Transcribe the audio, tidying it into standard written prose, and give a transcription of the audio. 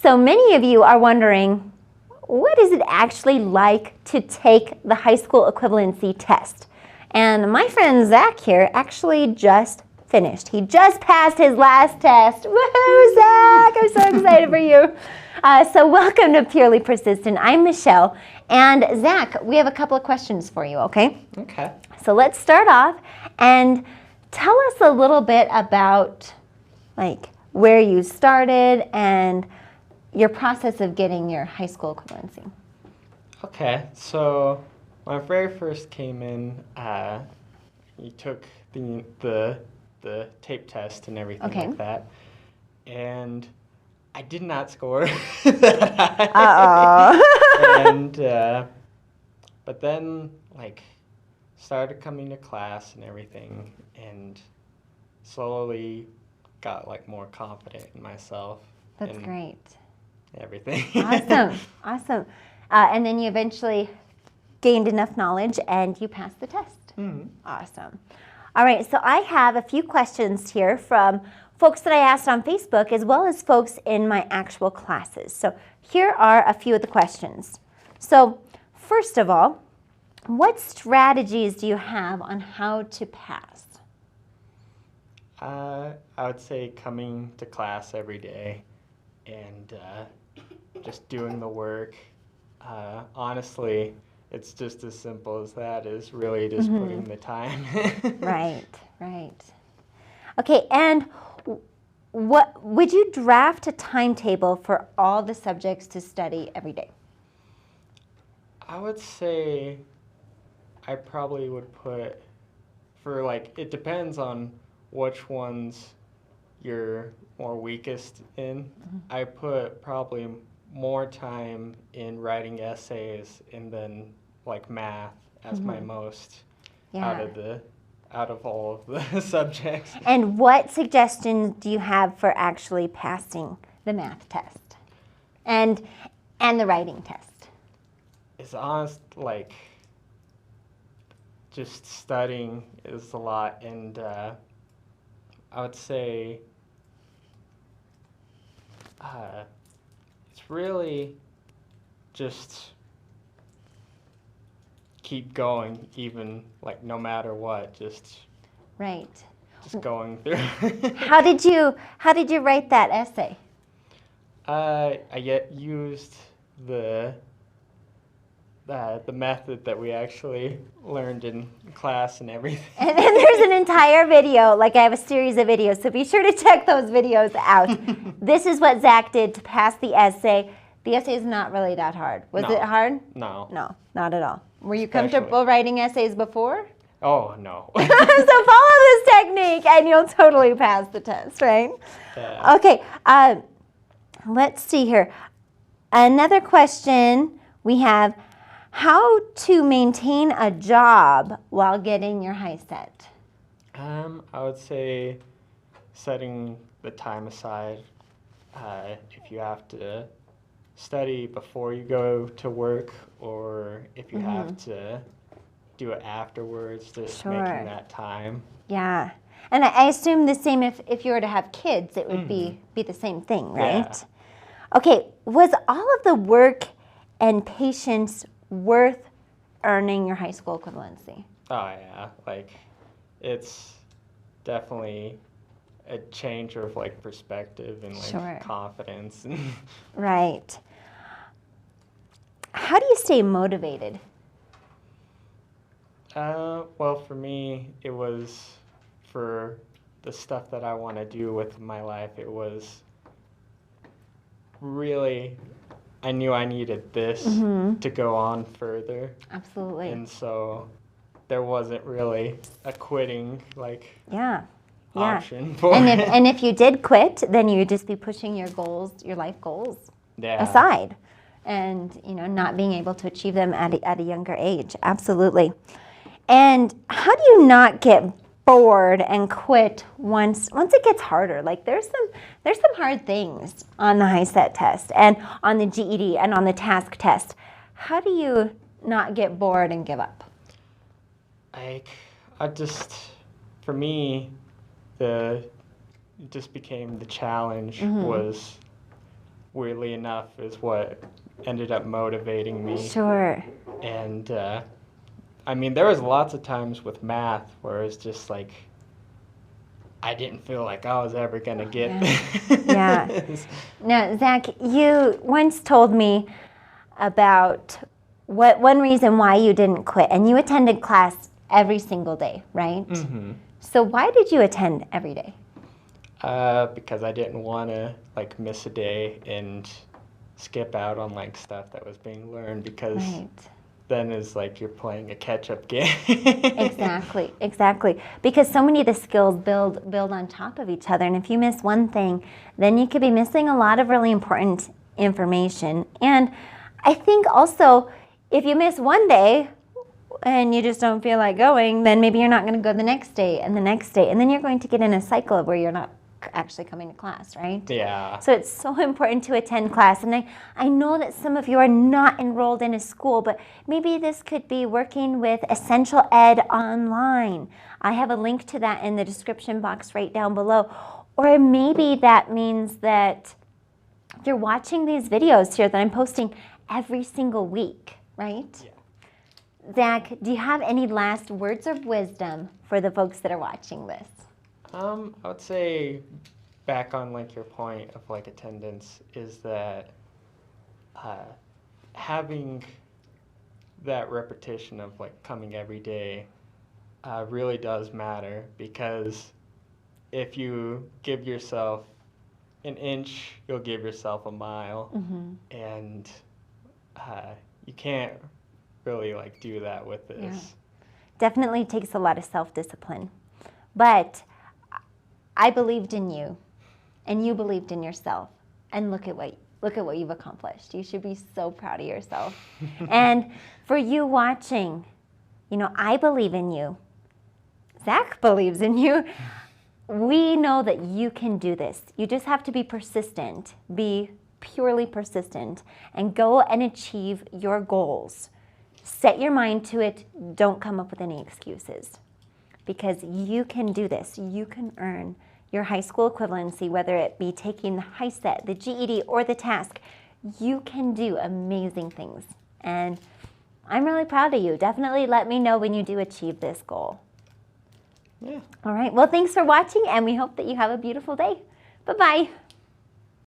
So many of you are wondering, what is it actually like to take the high school equivalency test? And my friend Zach here actually just finished. He just passed his last test. Woohoo, Zach! I'm so excited for you. So welcome to Purely Persistent. I'm Michelle. And Zach, we have a couple of questions for you, okay? Okay. So let's start off and tell us a little bit about where you started and your process of getting your high school equivalency. Okay, so when I very first came in, you took the tape test and everything like that, and I did not score that high. Uh-oh. And but then started coming to class and everything, and slowly got more confident in myself. That's great. Everything. Awesome, awesome. And then you eventually gained enough knowledge and you passed the test. Mm-hmm. Awesome. All right, so I have a few questions here from folks that I asked on Facebook as well as folks in my actual classes. So here are a few of the questions. So first of all, what strategies do you have on how to pass? I would say coming to class every day and just doing the work. Honestly, it's just as simple as that, is really just putting the time. Right, right. Okay, and what would you draft a timetable for all the subjects to study every day? I would say I probably would put, for it depends on which ones you're more weakest in. I put probably more time in writing essays and then math as my most out of all of the subjects. And what suggestions do you have for actually passing the math test and the writing test? It's honest, just studying is a lot, and I would say it's really just keep going, even no matter what, just going through. How did you write that essay? I used the method that we actually learned in class and everything. And there's an entire video, I have a series of videos, so be sure to check those videos out. This is what Zach did to pass the essay. The essay is not really that hard. Was it hard? No. No, not at all. Were you comfortable writing essays before? Oh, no. So follow this technique and you'll totally pass the test, right? Yeah. Okay, let's see here. Another question we have, how to maintain a job while getting your HiSET? I would say setting the time aside. If you have to study before you go to work, or if you have to do it afterwards, just making that time. Yeah, and I assume the same if you were to have kids, it would be the same thing, right? Yeah. Okay, was all of the work and patience worth earning your high school equivalency? Oh yeah, it's definitely a change of perspective and confidence. Right. How do you stay motivated? Well, for me, it was for the stuff that I want to do with my life. It was really, I knew I needed this to go on further. Absolutely. And so there wasn't really a quitting option for it. And if you did quit, then you would just be pushing your goals, your life goals aside, and not being able to achieve them at a younger age. Absolutely. And how do you not get bored and quit once it gets harder? There's some hard things on the HiSET test and on the GED and on the TASC test. How do you not get bored and give up? For me, it just became the challenge was weirdly enough, is what ended up motivating me. Sure. And I mean, there was lots of times with math where it's just like, I didn't feel like I was ever going to get this. Yeah. Now, Zach, you once told me about one reason why you didn't quit, and you attended class every single day, right? Mm-hmm. So why did you attend every day? Because I didn't want to like miss a day and skip out on like stuff that was being learned, because then it's like you're playing a catch-up game. Exactly, exactly. Because so many of the skills build on top of each other, and if you miss one thing, then you could be missing a lot of really important information. And I think also, if you miss one day and you just don't feel like going, then maybe you're not going to go the next day and the next day, and then you're going to get in a cycle of where you're not actually coming to class, right? Yeah. So it's so important to attend class. And I know that some of you are not enrolled in a school, but maybe this could be working with Essential Ed online. I have a link to that in the description box right down below. Or maybe that means that you're watching these videos here that I'm posting every single week, right? Yeah. Zach, do you have any last words of wisdom for the folks that are watching this? I would say, back on like your point of like attendance, is that having that repetition of like coming every day really does matter, because if you give yourself an inch, you'll give yourself a mile, and you can't really like do that with this. Yeah. Definitely takes a lot of self-discipline, but I believed in you, and you believed in yourself, and look at what you've accomplished. You should be so proud of yourself. And for you watching, you know, I believe in you. Zach believes in you. We know that you can do this. You just have to be persistent, be purely persistent, and go and achieve your goals. Set your mind to it. Don't come up with any excuses, because you can do this. You can earn your high school equivalency, whether it be taking the HiSET, the GED, or the TASC. You can do amazing things, and I'm really proud of you. Definitely let me know when you do achieve this goal. Yeah. All right, well, thanks for watching, and we hope that you have a beautiful day. Bye-bye.